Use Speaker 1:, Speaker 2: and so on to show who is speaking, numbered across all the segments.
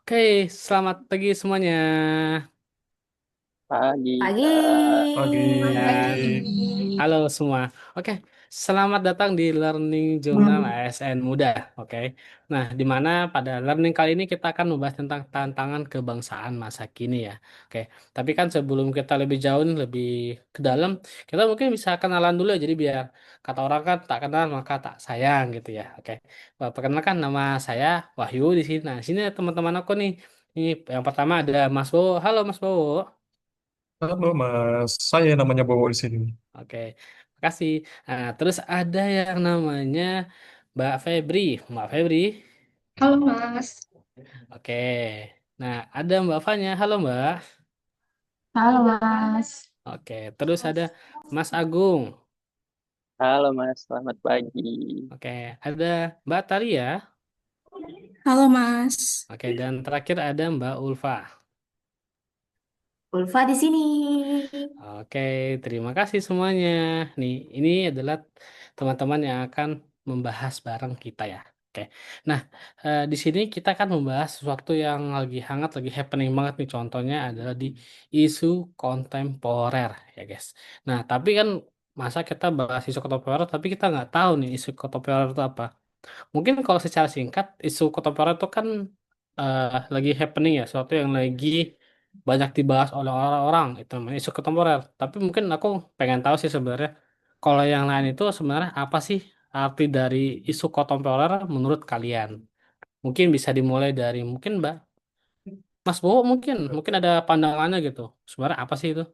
Speaker 1: Oke, selamat pagi semuanya.
Speaker 2: Pagi, Kak.
Speaker 3: Pagi.
Speaker 4: Pagi.
Speaker 1: Ya, halo semua. Oke, selamat datang di Learning Journal ASN Muda. Oke, nah di mana pada learning kali ini kita akan membahas tentang tantangan kebangsaan masa kini ya. Oke, tapi kan sebelum kita lebih jauh nih, lebih ke dalam, kita mungkin bisa kenalan dulu ya. Jadi biar kata orang kan tak kenal maka tak sayang gitu ya. Oke, wah, perkenalkan nama saya Wahyu di sini. Nah, sini ada teman-teman aku nih. Ini yang pertama ada Mas Bowo. Halo Mas Bowo.
Speaker 3: Halo Mas, saya namanya Bowo di sini.
Speaker 1: Oke, makasih. Nah, terus ada yang namanya Mbak Febri. Mbak Febri.
Speaker 4: Halo Mas.
Speaker 1: Oke. Nah, ada Mbak Fanya. Halo Mbak.
Speaker 4: Halo Mas.
Speaker 1: Oke, terus ada Mas Agung.
Speaker 2: Halo, Mas. Selamat pagi.
Speaker 1: Oke, ada Mbak Taria.
Speaker 4: Halo Mas.
Speaker 1: Oke, dan terakhir ada Mbak Ulfa.
Speaker 4: Ulfa di sini.
Speaker 1: Oke, terima kasih semuanya. Nih, ini adalah teman-teman yang akan membahas bareng kita ya. Oke. Nah, di sini kita akan membahas sesuatu yang lagi hangat, lagi happening banget nih. Contohnya adalah di isu kontemporer ya, guys. Nah, tapi kan masa kita bahas isu kontemporer, tapi kita nggak tahu nih isu kontemporer itu apa. Mungkin kalau secara singkat, isu kontemporer itu kan lagi happening ya, sesuatu yang lagi banyak dibahas oleh orang-orang, itu namanya isu kontemporer. Tapi mungkin aku pengen tahu sih sebenarnya, kalau yang lain itu sebenarnya apa sih arti dari isu kontemporer menurut kalian? Mungkin bisa dimulai dari mungkin Mbak Mas Bowo mungkin ada pandangannya gitu. Sebenarnya apa sih itu?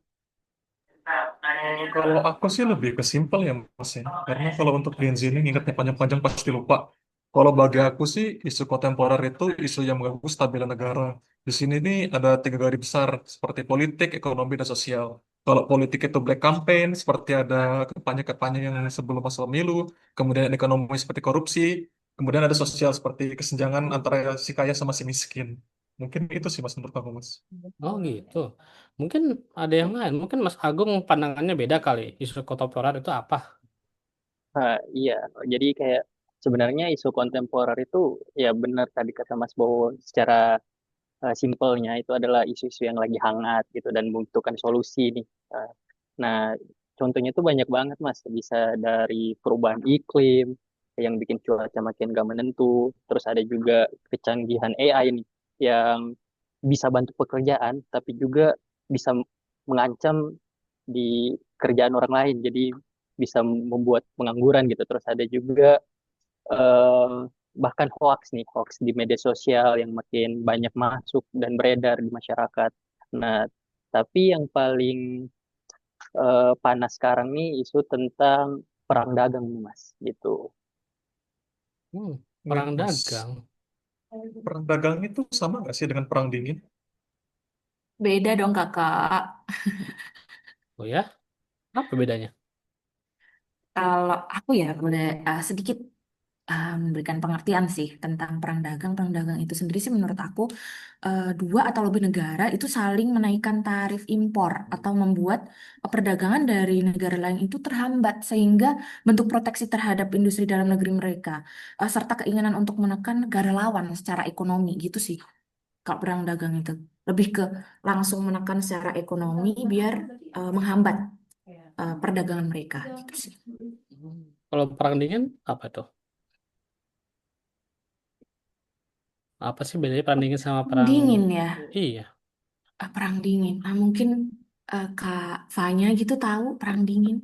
Speaker 3: Kalau aku sih lebih ke simpel ya Mas ya. Karena kalau untuk Gen Z ini ingatnya panjang-panjang pasti lupa. Kalau bagi aku sih isu kontemporer itu isu yang mengganggu stabilitas negara. Di sini nih ada tiga garis besar seperti politik, ekonomi, dan sosial. Kalau politik itu black campaign, seperti ada kampanye-kampanye yang sebelum masa pemilu, kemudian ekonomi seperti korupsi, kemudian ada sosial seperti kesenjangan antara si kaya sama si miskin. Mungkin itu sih Mas menurut aku Mas.
Speaker 1: Oh gitu. Mungkin ada yang lain. Mungkin Mas Agung pandangannya beda kali. Isu kontemporer itu apa?
Speaker 2: Iya, jadi kayak sebenarnya isu kontemporer itu ya benar tadi kata Mas Bowo secara simpelnya itu adalah isu-isu yang lagi hangat gitu dan membutuhkan solusi nih. Eh, nah, contohnya itu banyak banget Mas. Bisa dari perubahan iklim yang bikin cuaca makin gak menentu. Terus ada juga kecanggihan AI nih yang bisa bantu pekerjaan tapi juga bisa mengancam di kerjaan orang lain. Jadi bisa membuat pengangguran gitu. Terus ada juga eh, bahkan hoax di media sosial yang makin banyak masuk dan beredar di masyarakat. Nah, tapi yang paling panas sekarang nih isu tentang perang dagang nih, Mas, gitu.
Speaker 1: Hmm,
Speaker 3: Wait,
Speaker 1: perang
Speaker 3: Mas.
Speaker 1: dagang.
Speaker 3: Perang dagang itu sama nggak sih dengan perang dingin?
Speaker 4: Beda dong kakak.
Speaker 1: Oh ya, apa bedanya?
Speaker 4: Kalau aku ya boleh sedikit memberikan pengertian sih tentang perang dagang. Perang dagang itu sendiri sih menurut aku dua atau lebih negara itu saling menaikkan tarif impor atau membuat perdagangan dari negara lain itu terhambat sehingga bentuk proteksi terhadap industri dalam negeri mereka serta keinginan untuk menekan negara lawan secara ekonomi gitu sih. Kalau perang dagang itu lebih ke langsung menekan secara ekonomi biar menghambat perdagangan mereka gitu sih.
Speaker 1: Kalau perang dingin apa tuh? Apa sih bedanya perang dingin sama perang?
Speaker 4: Dingin ya,
Speaker 1: Iya.
Speaker 4: perang dingin. Mungkin Kak Fanya gitu tahu perang dingin.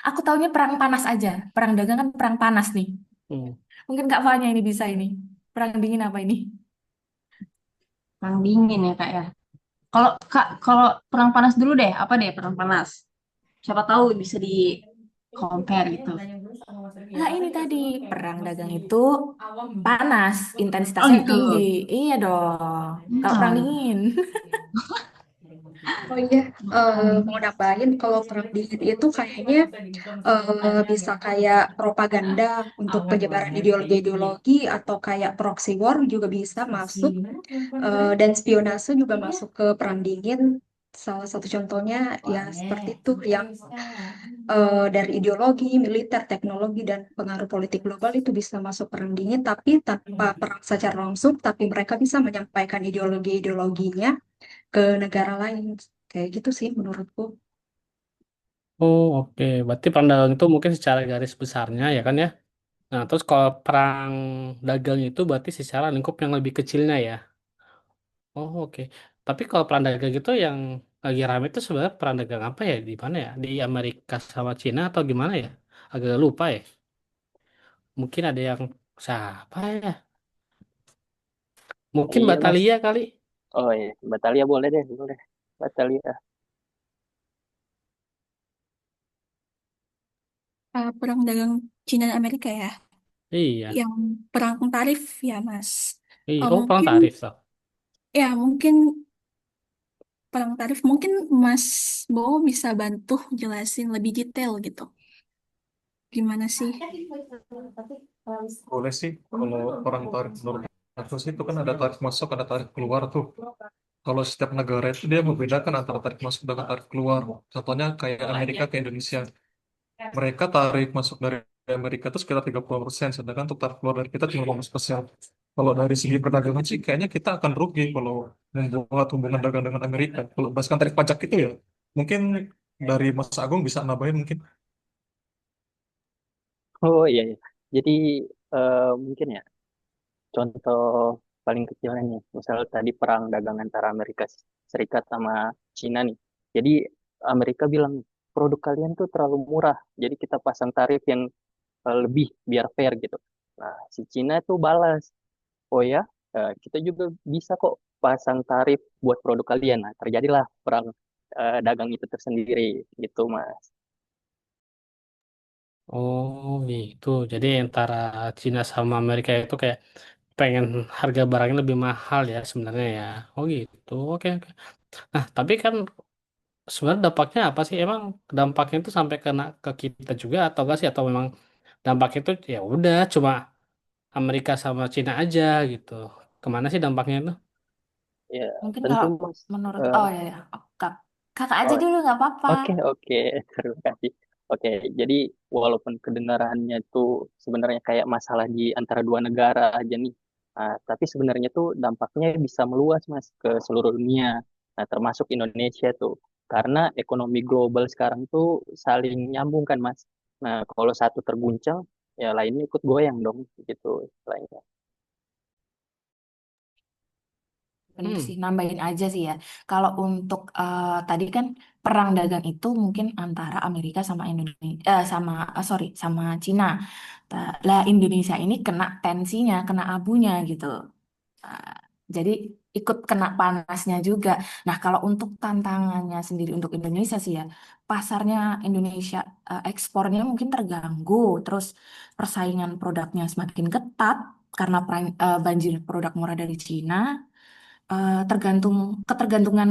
Speaker 4: Aku taunya perang panas aja. Perang dagang kan perang panas nih.
Speaker 1: Hmm.
Speaker 4: Mungkin Kak Fanya ini bisa ini. Perang dingin apa ini?
Speaker 5: Perang dingin ya kak ya. Kalau kak, kalau perang panas dulu deh, apa deh perang panas? Siapa tahu bisa di compare gitu.
Speaker 4: Nah ini tadi perang dagang itu panas,
Speaker 5: Oh
Speaker 4: intensitasnya
Speaker 5: gitu.
Speaker 4: tinggi. Iya dong. Kalau perang
Speaker 5: Hmm.
Speaker 4: dingin.
Speaker 6: Oh iya, mau nambahin kalau perang dingin itu kayaknya bisa kayak propaganda untuk penyebaran ideologi-ideologi atau kayak proxy war juga bisa masuk dan spionase juga masuk ke perang dingin. Salah satu contohnya ya seperti itu yang dari ideologi, militer, teknologi, dan pengaruh politik global itu bisa masuk perang dingin, tapi tanpa perang secara langsung, tapi mereka bisa menyampaikan ideologi-ideologinya ke negara lain. Kayak gitu sih menurutku.
Speaker 1: Oh, oke. Berarti perang dagang itu mungkin secara garis besarnya ya kan ya. Nah, terus kalau perang dagang itu berarti secara lingkup yang lebih kecilnya ya. Oh, oke. Tapi kalau perang dagang itu yang lagi rame itu sebenarnya perang dagang apa ya? Di mana ya? Di Amerika sama Cina atau gimana ya? Agak lupa ya. Mungkin ada yang siapa ya? Mungkin
Speaker 2: Iya Mas.
Speaker 1: Batalia kali.
Speaker 2: Oh iya, Batalia boleh deh, boleh. Batalia.
Speaker 7: Perang dagang Cina dan Amerika ya,
Speaker 1: Iya.
Speaker 7: yang perang tarif ya Mas.
Speaker 1: Iya. Oh, perang
Speaker 7: Mungkin
Speaker 1: tarif toh.
Speaker 7: mungkin perang tarif mungkin Mas Bowo bisa bantu jelasin lebih detail gitu. Gimana sih?
Speaker 3: Boleh sih, kalau orang tarif menurut aku sih itu kan ada tarif masuk, ada tarif keluar tuh. Kalau setiap negara itu dia membedakan antara tarif masuk dengan tarif keluar. Contohnya kayak Amerika ke Indonesia. Mereka tarif masuk dari Amerika itu sekitar 30%, sedangkan untuk tarif keluar dari kita cuma 15%. Kalau dari segi perdagangan sih kayaknya kita akan rugi kalau membuat hubungan dagang dengan Amerika. Kalau berdasarkan tarif pajak itu ya, mungkin dari Mas Agung bisa nambahin mungkin.
Speaker 2: Oh iya, iya. Jadi mungkin ya contoh paling kecilnya nih, misal tadi perang dagang antara Amerika Serikat sama Cina nih. Jadi Amerika bilang produk kalian tuh terlalu murah, jadi kita pasang tarif yang lebih biar fair gitu. Nah, si Cina tuh balas, oh ya, kita juga bisa kok pasang tarif buat produk kalian. Nah, terjadilah perang dagang itu tersendiri gitu, Mas.
Speaker 1: Oh, gitu. Jadi antara Cina sama Amerika itu kayak pengen harga barangnya lebih mahal ya sebenarnya ya. Oh, gitu. Oke, oke. Nah, tapi kan sebenarnya dampaknya apa sih? Emang dampaknya itu sampai kena ke kita juga atau enggak sih? Atau memang dampaknya itu ya udah cuma Amerika sama Cina aja gitu. Kemana sih dampaknya itu?
Speaker 2: Ya,
Speaker 4: Mungkin
Speaker 2: tentu
Speaker 4: kalau
Speaker 2: Mas.
Speaker 4: menurut,
Speaker 2: Eh,
Speaker 4: oh ya, ya. Kakak aja
Speaker 2: oh,
Speaker 4: dulu nggak apa-apa.
Speaker 2: oke, oke, terima kasih. Oke, jadi walaupun kedengarannya itu sebenarnya kayak masalah di antara dua negara aja nih, tapi sebenarnya tuh dampaknya bisa meluas Mas ke seluruh dunia, nah termasuk Indonesia tuh, karena ekonomi global sekarang tuh saling nyambung kan Mas. Nah, kalau satu terguncang, ya lainnya ikut goyang dong, gitu lainnya.
Speaker 4: Bener
Speaker 1: Hmm.
Speaker 4: sih, nambahin aja sih ya. Kalau untuk tadi kan perang dagang itu mungkin antara Amerika sama Indonesia, sorry, sama Cina. Lah Indonesia ini kena tensinya, kena abunya gitu. Uh, jadi ikut kena panasnya juga. Nah, kalau untuk tantangannya sendiri untuk Indonesia sih ya, pasarnya Indonesia ekspornya mungkin terganggu, terus persaingan produknya semakin ketat karena banjir produk murah dari Cina, ketergantungan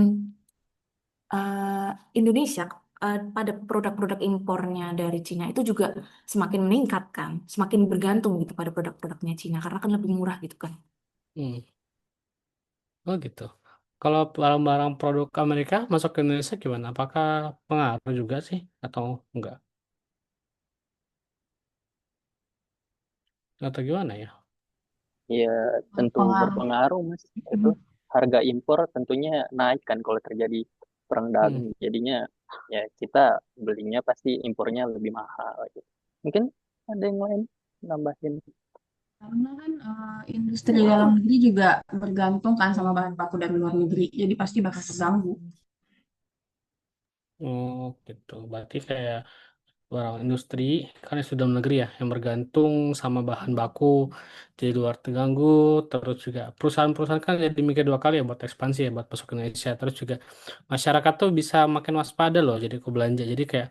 Speaker 4: eh, Indonesia pada produk-produk impornya dari Cina itu juga semakin meningkat kan, semakin bergantung gitu pada produk-produknya Cina karena kan lebih murah gitu kan.
Speaker 1: Hmm. Oh, gitu. Kalau barang-barang produk Amerika masuk ke Indonesia gimana? Apakah pengaruh juga sih atau enggak? Atau gimana ya?
Speaker 2: Ya, tentu
Speaker 5: Pengaruh.
Speaker 2: berpengaruh, Mas. Itu harga impor tentunya naik kan kalau terjadi perang
Speaker 1: Hmm.
Speaker 2: dagang. Jadinya ya kita belinya pasti impornya lebih mahal gitu. Mungkin ada yang lain nambahin.
Speaker 5: Karena kan industri dalam negeri juga bergantung kan sama bahan baku dari luar negeri, jadi pasti bakal terganggu.
Speaker 1: Oh, gitu. Berarti kayak barang industri kan yang sudah dalam negeri ya yang bergantung sama bahan baku jadi luar terganggu, terus juga perusahaan-perusahaan kan jadi mikir dua kali ya buat ekspansi ya buat masuk ke Indonesia, terus juga masyarakat tuh bisa makin waspada loh jadi aku belanja jadi kayak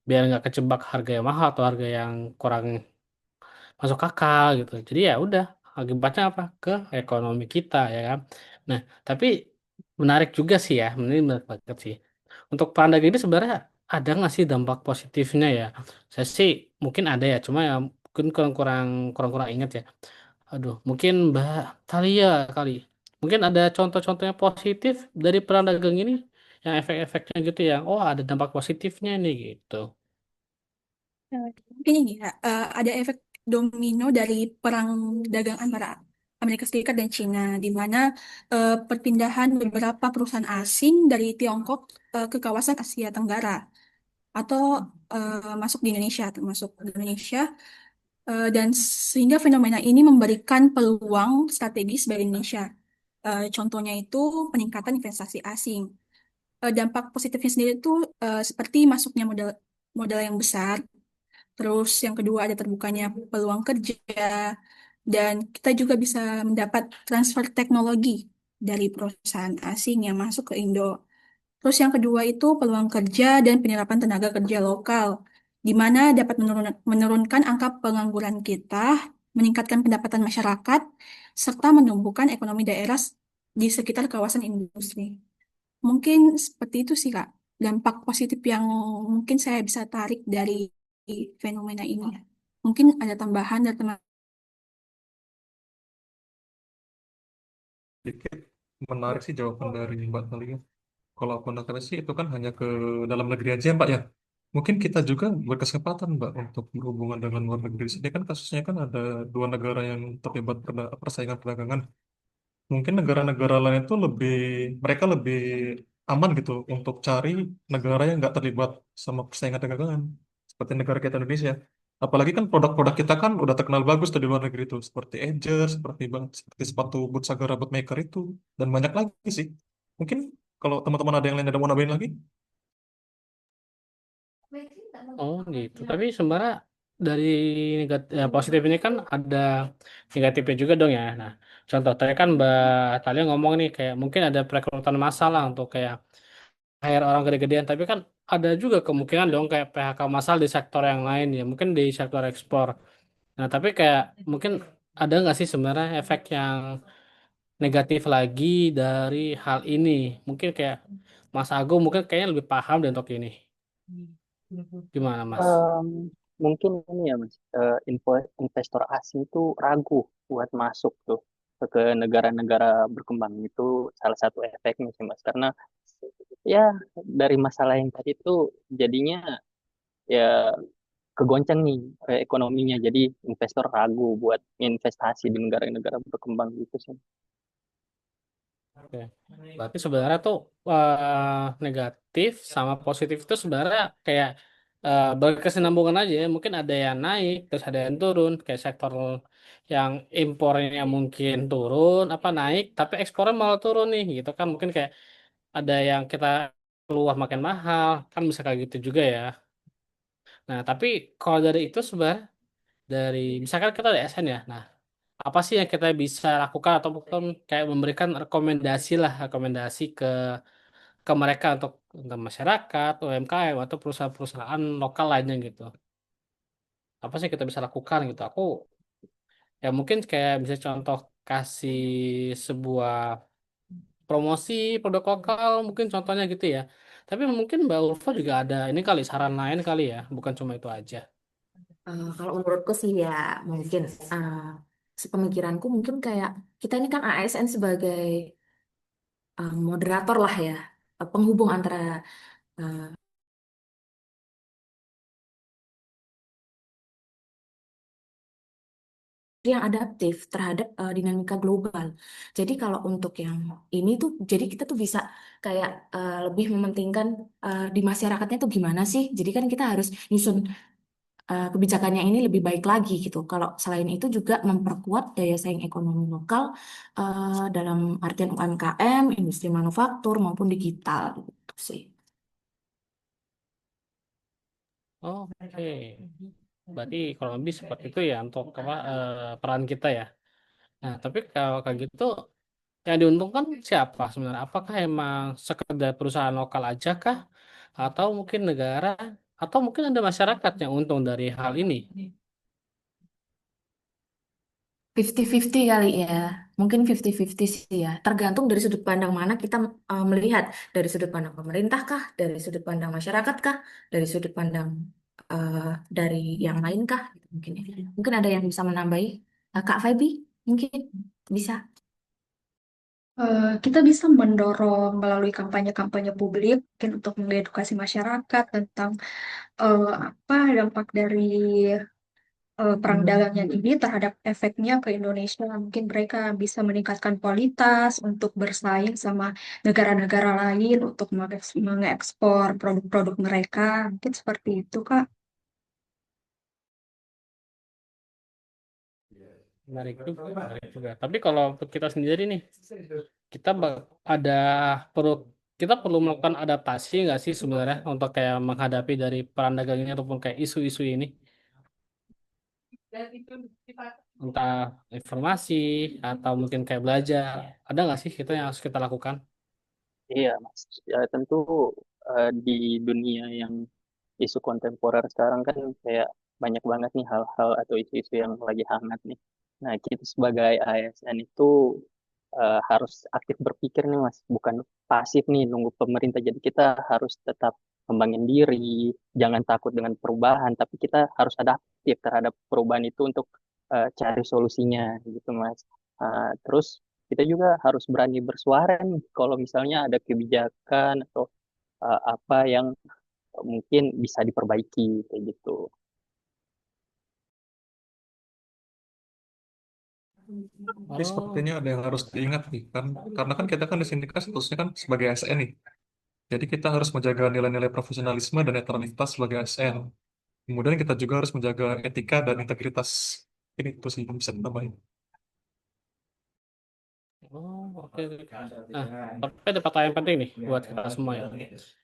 Speaker 1: biar nggak kejebak harga yang mahal atau harga yang kurang masuk akal gitu. Jadi ya udah akibatnya apa ke ekonomi kita ya kan. Nah, tapi menarik juga sih ya, ini menarik banget sih. Untuk pandang ini sebenarnya ada nggak sih dampak positifnya ya? Saya sih mungkin ada ya, cuma ya mungkin kurang ingat ya. Aduh, mungkin Mbak Talia kali. Mungkin ada contoh-contohnya positif dari perang dagang ini yang efek-efeknya gitu yang oh ada dampak positifnya nih gitu.
Speaker 7: Mungkin ini ya, ada efek domino dari perang dagang antara Amerika Serikat dan Cina, di mana perpindahan beberapa perusahaan asing dari Tiongkok ke kawasan Asia Tenggara atau masuk di Indonesia, termasuk di Indonesia, dan sehingga fenomena ini memberikan peluang strategis bagi Indonesia. Contohnya itu peningkatan investasi asing. Dampak positifnya sendiri itu seperti masuknya modal modal yang besar. Terus yang kedua ada terbukanya peluang kerja dan kita juga bisa mendapat transfer teknologi dari perusahaan asing yang masuk ke Indo. Terus yang kedua itu peluang kerja dan penyerapan tenaga kerja lokal, di mana dapat menurunkan angka pengangguran kita, meningkatkan pendapatan masyarakat, serta menumbuhkan ekonomi daerah di sekitar kawasan industri. Mungkin seperti itu sih, Kak. Dampak positif yang mungkin saya bisa tarik dari fenomena ini. Mungkin ada tambahan dari teman.
Speaker 3: Dikit menarik sih jawaban dari Mbak Talia. Kalau aku nakal sih itu kan hanya ke dalam negeri aja Mbak ya. Mungkin kita juga berkesempatan Mbak untuk berhubungan dengan luar negeri. Ini kan kasusnya kan ada dua negara yang terlibat persaingan perdagangan. Mungkin negara-negara lain itu mereka lebih aman gitu untuk cari negara yang nggak terlibat sama persaingan perdagangan. Seperti negara kita Indonesia. Apalagi kan produk-produk kita kan udah terkenal bagus tuh di luar negeri itu. Seperti Ager, seperti sepatu boot Sagara Bootmaker itu. Dan banyak lagi sih. Mungkin kalau teman-teman ada yang lain ada mau nambahin lagi?
Speaker 1: Oh gitu. Tapi sebenarnya dari negatif, ya, positif ini kan ada negatifnya juga dong ya. Nah, contoh tadi kan Mbak Talia ngomong nih kayak mungkin ada perekrutan massal untuk kayak hire orang gede-gedean. Tapi kan ada juga kemungkinan dong kayak PHK massal di sektor yang lain ya. Mungkin di sektor ekspor. Nah, tapi kayak mungkin ada nggak sih sebenarnya efek yang negatif lagi dari hal ini? Mungkin kayak Mas Agung mungkin kayaknya lebih paham deh untuk ini. Gimana Mas?
Speaker 2: Em, Mungkin ini ya Mas, investor asing itu ragu buat masuk tuh ke negara-negara berkembang itu salah satu efeknya sih Mas. Karena ya dari masalah yang tadi itu jadinya ya kegoncang nih ekonominya. Jadi investor ragu buat investasi di negara-negara berkembang gitu sih.
Speaker 1: Oke. Berarti sebenarnya tuh negatif sama positif itu sebenarnya kayak berkesinambungan aja ya. Mungkin ada yang naik, terus ada yang turun. Kayak sektor yang impornya mungkin turun, apa naik, tapi ekspornya malah turun nih gitu kan. Mungkin kayak ada yang kita keluar makin mahal, kan bisa kayak gitu juga ya. Nah, tapi kalau dari itu sebenarnya dari misalkan kita ada SN ya. Nah, apa sih yang kita bisa lakukan atau mungkin kayak memberikan rekomendasi lah, rekomendasi ke mereka untuk masyarakat, UMKM atau perusahaan-perusahaan lokal lainnya gitu. Apa sih yang kita bisa lakukan gitu? Aku ya mungkin kayak bisa contoh kasih sebuah promosi produk lokal mungkin contohnya gitu ya. Tapi mungkin Mbak Ulfa juga ada ini kali saran lain kali ya, bukan cuma itu aja.
Speaker 4: Kalau menurutku sih ya mungkin sepemikiranku mungkin kayak kita ini kan ASN sebagai moderator lah ya, penghubung antara eh, yang adaptif terhadap dinamika global. Jadi kalau untuk yang ini tuh, jadi kita tuh bisa kayak lebih mementingkan di masyarakatnya tuh gimana sih. Jadi kan kita harus nyusun kebijakannya ini lebih baik lagi gitu. Kalau selain itu juga memperkuat daya saing ekonomi lokal dalam artian UMKM, industri manufaktur maupun digital gitu sih.
Speaker 1: Oh, oke. Berarti kalau lebih seperti itu ya untuk apa peran kita ya. Nah, tapi kalau kayak gitu yang diuntungkan siapa sebenarnya? Apakah emang sekedar perusahaan lokal aja kah? Atau mungkin negara? Atau mungkin ada masyarakat yang untung dari hal ini?
Speaker 4: 50-50 kali ya. Mungkin 50-50 sih ya. Tergantung dari sudut pandang mana kita melihat. Dari sudut pandang pemerintah kah? Dari sudut pandang masyarakat kah? Dari sudut pandang eh, dari yang lain kah? Gitu mungkin ya. Mungkin ada yang bisa menambahi. Kak Feby mungkin bisa.
Speaker 6: Kita bisa mendorong melalui kampanye-kampanye publik, mungkin untuk mengedukasi masyarakat tentang apa dampak dari perang dagang yang ini terhadap efeknya ke Indonesia. Mungkin mereka bisa meningkatkan kualitas untuk bersaing sama negara-negara lain untuk mengekspor produk-produk mereka. Mungkin seperti itu, Kak.
Speaker 1: Menarik juga, menarik juga. Tapi kalau untuk kita sendiri nih, kita ada perlu kita perlu melakukan adaptasi nggak sih sebenarnya untuk kayak menghadapi dari perang dagang ini ataupun kayak isu-isu ini, entah informasi atau mungkin kayak belajar, ada nggak sih kita yang harus kita lakukan?
Speaker 2: Iya, Mas. Ya, tentu di dunia yang isu kontemporer sekarang kan kayak banyak banget nih hal-hal atau isu-isu yang lagi hangat nih. Nah, kita sebagai ASN itu harus aktif berpikir nih, Mas. Bukan pasif nih nunggu pemerintah. Jadi kita harus tetap kembangin diri, jangan takut dengan perubahan, tapi kita harus adaptif terhadap perubahan itu untuk cari solusinya gitu, Mas. Terus kita juga harus berani bersuara nih kalau misalnya ada kebijakan atau apa yang mungkin bisa diperbaiki kayak gitu.
Speaker 3: Tapi
Speaker 1: Oh,
Speaker 3: sepertinya ada yang harus diingat nih kan, karena kan kita kan di sini kan statusnya kan sebagai ASN nih. Jadi kita harus menjaga nilai-nilai profesionalisme dan netralitas sebagai ASN. Kemudian kita juga harus menjaga etika dan integritas. Ini itu sih yang bisa ditambahin.
Speaker 1: oh, oke, oke. Nah, tapi ada pertanyaan penting nih buat kita semua ya.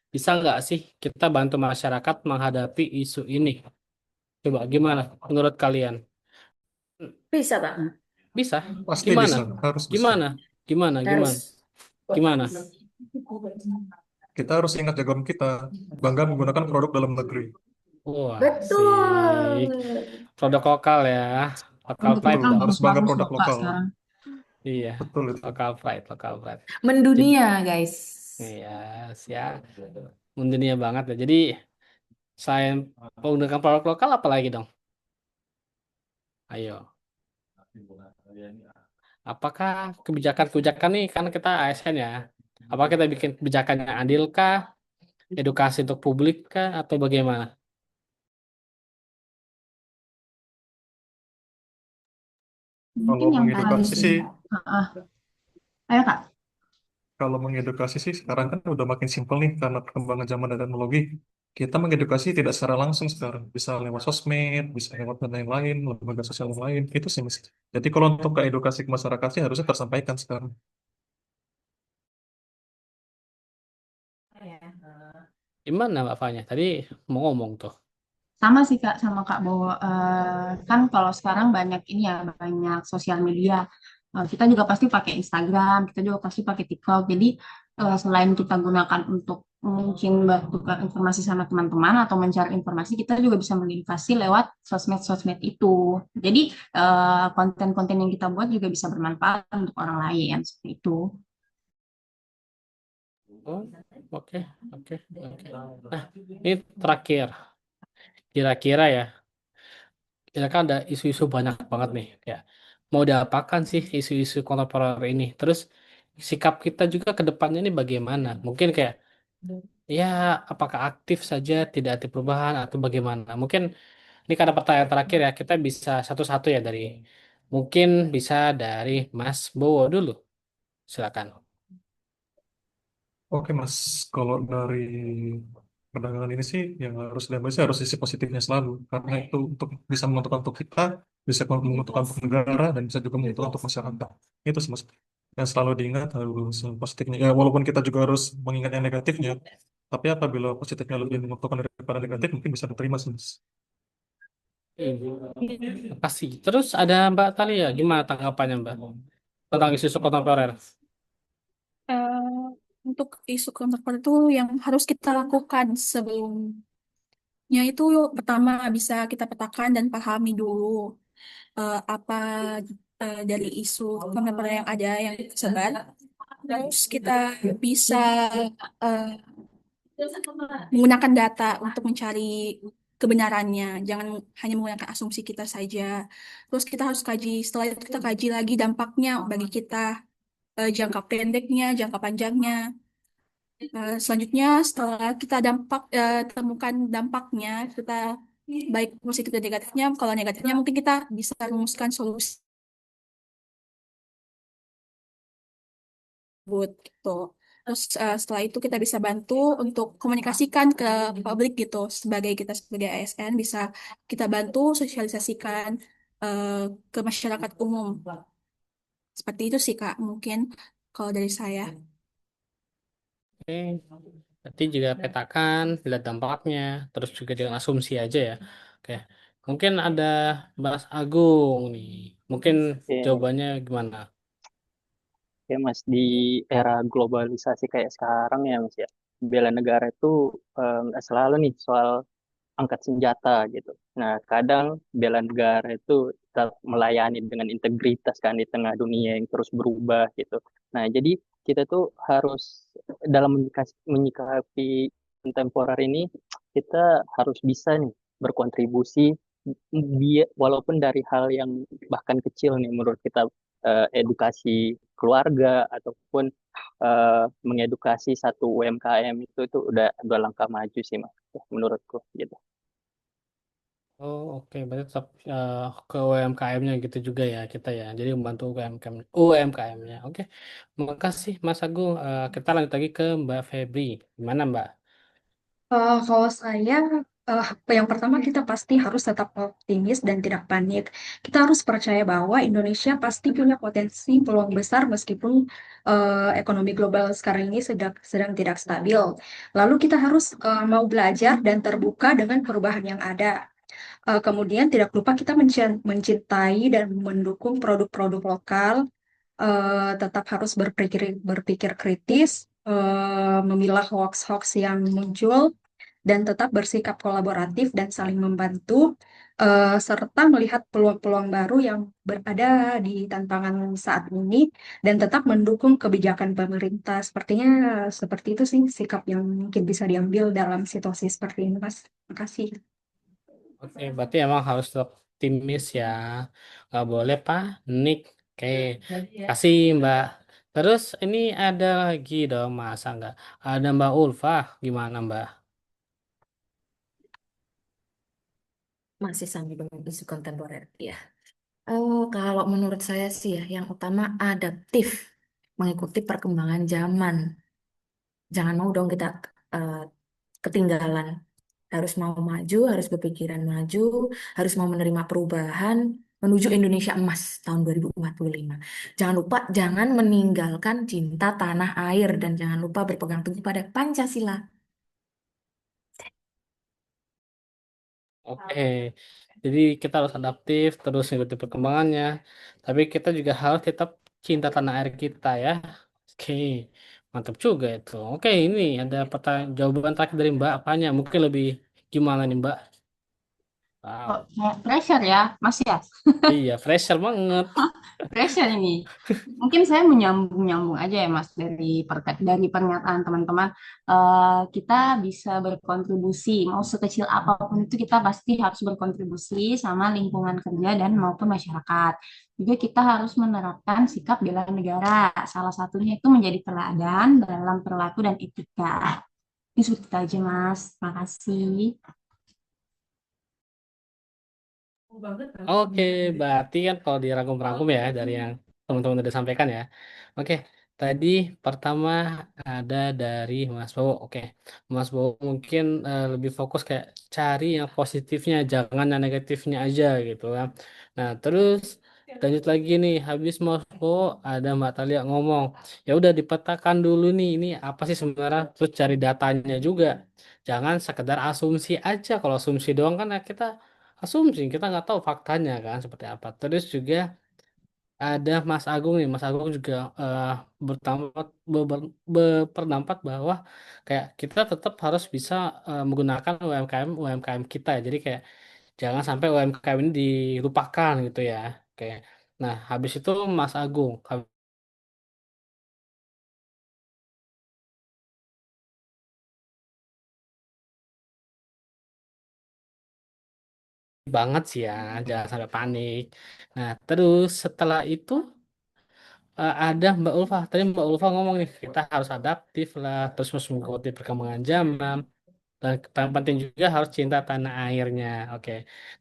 Speaker 1: Bisa nggak sih kita bantu masyarakat menghadapi isu ini? Coba gimana menurut kalian?
Speaker 4: Bisa, Pak.
Speaker 1: Bisa?
Speaker 3: Pasti
Speaker 1: Gimana?
Speaker 3: bisa, harus bisa.
Speaker 1: Gimana? Gimana? Gimana?
Speaker 4: Harus.
Speaker 1: Gimana?
Speaker 3: Kita harus ingat jagoan kita, bangga menggunakan produk dalam negeri.
Speaker 1: Wah,
Speaker 4: Betul.
Speaker 1: sih. Produk lokal ya. Lokal
Speaker 5: Produk
Speaker 1: pride
Speaker 5: lokal
Speaker 3: Betul,
Speaker 1: dong.
Speaker 3: harus
Speaker 5: harus
Speaker 3: bangga
Speaker 5: harus
Speaker 3: produk
Speaker 5: loh Kak
Speaker 3: lokal.
Speaker 5: sekarang.
Speaker 1: Iya.
Speaker 3: Betul itu.
Speaker 1: Lokal pride, lokal pride. Jadi,
Speaker 4: Mendunia, guys.
Speaker 1: iya, siap. Mendunia banget ya. Jadi, saya menggunakan produk lokal apalagi dong? Ayo. Apakah kebijakan-kebijakan nih, kan kita ASN ya. Apakah kita bikin kebijakan yang adil kah? Edukasi untuk publik kah? Atau bagaimana?
Speaker 5: Mungkin
Speaker 3: Kalau
Speaker 5: yang tadi
Speaker 3: mengedukasi
Speaker 5: sih.
Speaker 3: sih,
Speaker 5: Heeh. Ayo Kak.
Speaker 3: kalau mengedukasi sih sekarang kan udah makin simpel nih karena perkembangan zaman dan teknologi. Kita mengedukasi tidak secara langsung sekarang, bisa lewat sosmed, bisa lewat dan lain-lain, lembaga sosial yang lain. Itu sih Mas. Jadi kalau untuk ke edukasi ke masyarakat sih harusnya tersampaikan sekarang.
Speaker 1: Gimana Mbak Fanya? Tadi mau ngomong tuh.
Speaker 5: Sama sih Kak, sama Kak bahwa kan kalau sekarang banyak ini ya, banyak sosial media. Kita juga pasti pakai Instagram, kita juga pasti pakai TikTok. Jadi selain kita gunakan untuk mungkin bertukar informasi sama teman-teman atau mencari informasi, kita juga bisa mengedukasi lewat sosmed-sosmed itu. Jadi konten-konten yang kita buat juga bisa bermanfaat untuk orang lain seperti itu.
Speaker 1: Oh, oke, oke, oke. Nah, ini terakhir. Kira-kira ya, kita kan ada isu-isu banyak banget nih. Kayak mau diapakan sih isu-isu kontemporer ini? Terus sikap kita juga ke depannya ini bagaimana? Mungkin kayak ya apakah aktif saja tidak ada perubahan atau bagaimana? Mungkin ini karena pertanyaan terakhir ya, kita bisa satu-satu ya dari mungkin bisa dari Mas Bowo dulu. Silakan.
Speaker 3: Oke Mas, kalau dari perdagangan ini sih yang harus diambil sih harus sisi positifnya selalu. Karena itu untuk bisa menentukan untuk kita, bisa menentukan untuk negara, dan bisa juga menentukan untuk masyarakat. Itu sih Mas. Yang selalu diingat harus yang positifnya. Ya, walaupun kita juga harus mengingat yang negatifnya, tapi apabila positifnya lebih menentukan daripada negatif, mungkin bisa diterima sih Mas.
Speaker 1: Terima kasih. Terus ada Mbak Talia, gimana tanggapannya Mbak tentang isu-isu kontemporer?
Speaker 7: Eh, untuk isu kontemporer itu yang harus kita lakukan sebelumnya itu pertama bisa kita petakan dan pahami dulu apa dari isu kontemporer yang ada yang tersebar. Terus kita bisa eh, menggunakan data untuk mencari kebenarannya, jangan hanya menggunakan asumsi kita saja. Terus kita harus kaji, setelah itu kita kaji lagi dampaknya bagi kita jangka pendeknya, jangka panjangnya. Selanjutnya, setelah kita temukan dampaknya, kita baik positif dan negatifnya. Kalau negatifnya mungkin kita bisa rumuskan solusi tersebut gitu. Terus setelah itu kita bisa bantu untuk komunikasikan ke publik gitu. Sebagai kita sebagai ASN bisa kita bantu sosialisasikan eh, ke masyarakat umum. Seperti itu sih Kak, mungkin kalau dari saya.
Speaker 1: Oke, berarti juga petakan, lihat dampaknya, terus juga dengan asumsi aja ya. Oke, mungkin ada Mas Agung nih. Mungkin
Speaker 2: Oke,
Speaker 1: jawabannya gimana?
Speaker 2: oke Mas, di era globalisasi kayak sekarang ya Mas ya, bela negara itu nggak selalu nih soal angkat senjata gitu. Nah, kadang bela negara itu tetap melayani dengan integritas kan di tengah dunia yang terus berubah gitu. Nah, jadi kita tuh harus dalam menyikapi kontemporer ini, kita harus bisa nih berkontribusi walaupun dari hal yang bahkan kecil nih menurut kita, edukasi keluarga ataupun mengedukasi satu UMKM itu udah langkah maju sih Mas menurutku gitu.
Speaker 1: Oh, oke, berarti tetap ke UMKM-nya gitu juga ya kita ya. Jadi membantu UMKM-nya. Oke, makasih Mas Agung. Kita lanjut lagi ke Mbak Febri. Gimana Mbak?
Speaker 6: Kalau saya, yang pertama kita pasti harus tetap optimis dan tidak panik. Kita harus percaya bahwa Indonesia pasti punya potensi peluang besar meskipun ekonomi global sekarang ini sedang tidak stabil. Lalu kita harus mau belajar dan terbuka dengan perubahan yang ada. Kemudian tidak lupa kita mencintai dan mendukung produk-produk lokal. Tetap harus berpikir kritis, memilah hoax-hoax yang muncul, dan tetap bersikap kolaboratif dan saling membantu, serta melihat peluang-peluang baru yang berada di tantangan saat ini, dan tetap mendukung kebijakan pemerintah. Sepertinya seperti itu sih sikap yang mungkin bisa diambil dalam situasi seperti ini, Mas. Terima kasih.
Speaker 1: Oke, berarti emang harus tetap optimis ya. Nggak boleh panik. Oke, kasih Mbak. Terus ini ada lagi dong, masa nggak? Ada Mbak Ulfa. Gimana Mbak?
Speaker 4: Masih sama dengan isu kontemporer. Ya. Kalau menurut saya sih ya, yang utama adaptif, mengikuti perkembangan zaman. Jangan mau dong kita eh, ketinggalan. Harus mau maju, harus berpikiran maju, harus mau menerima perubahan menuju Indonesia emas tahun 2045. Jangan lupa, jangan meninggalkan cinta tanah air dan jangan lupa berpegang teguh pada Pancasila.
Speaker 1: Oke, jadi kita harus adaptif, terus mengikuti perkembangannya. Tapi kita juga harus tetap cinta tanah air kita ya. Oke, mantap juga itu. Oke, ini ada pertanyaan jawaban terakhir dari Mbak. Apanya? Mungkin lebih gimana nih Mbak?
Speaker 5: Kok
Speaker 1: Wow,
Speaker 5: kayak pressure ya, Mas ya?
Speaker 1: iya, fresher banget.
Speaker 5: Pressure ini. Mungkin saya menyambung-nyambung aja ya Mas dari pernyataan teman-teman. Kita bisa berkontribusi, mau sekecil apapun itu kita pasti harus berkontribusi sama lingkungan kerja dan maupun masyarakat. Juga kita harus menerapkan sikap bela negara. Salah satunya itu menjadi teladan dalam perilaku dan etika. Itu aja Mas. Makasih.
Speaker 1: Oke, berarti kan kalau dirangkum-rangkum ya dari yang teman-teman udah sampaikan ya. Oke, tadi pertama ada dari Mas Bowo. Oke, Mas Bowo mungkin lebih fokus kayak cari yang positifnya, jangan yang negatifnya aja gitu kan. Nah, terus lanjut lagi nih, habis Mas Bowo ada Mbak Talia ngomong, ya udah dipetakan dulu nih, ini apa sih sebenarnya, terus cari datanya juga. Jangan sekedar asumsi aja. Kalau asumsi doang kan ya kita asumsi kita nggak tahu faktanya kan seperti apa. Terus juga ada Mas Agung nih, Mas Agung juga bertampak berpendapat bahwa kayak kita tetap harus bisa menggunakan UMKM kita ya. Jadi kayak jangan sampai UMKM ini dilupakan gitu ya. Oke. Nah, habis itu Mas Agung banget sih ya, jangan sampai panik. Nah, terus setelah itu ada Mbak Ulfa. Tadi Mbak Ulfa ngomong nih, kita harus adaptif lah, terus harus mengikuti perkembangan zaman. Dan paling penting juga harus cinta tanah airnya. Oke.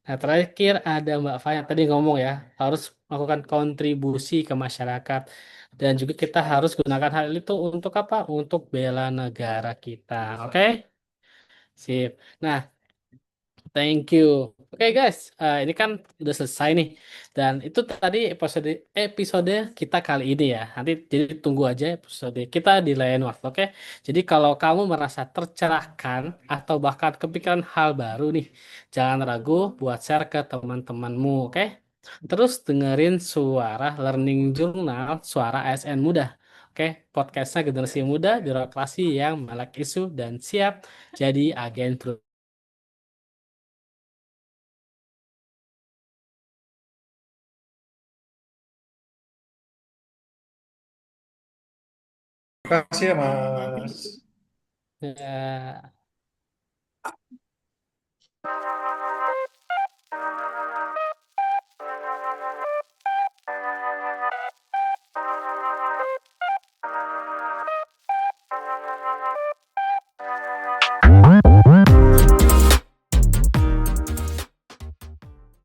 Speaker 1: Nah, terakhir ada Mbak Faya tadi ngomong ya, harus melakukan kontribusi ke masyarakat. Dan juga kita harus gunakan hal itu untuk apa? Untuk bela negara kita. Oke? Sip. Nah, thank you. Oke guys, ini kan udah selesai nih. Dan itu tadi episode episode kita kali ini ya. Nanti jadi tunggu aja episode kita di lain waktu, oke? Jadi kalau kamu merasa tercerahkan atau bahkan kepikiran hal baru nih, jangan ragu buat share ke teman-temanmu, oke? Terus dengerin suara Learning Journal, suara ASN Muda. Oke, podcastnya generasi muda, birokrasi yang melek isu dan siap jadi agen
Speaker 3: Terima kasih ya, Mas.
Speaker 1: perubahan.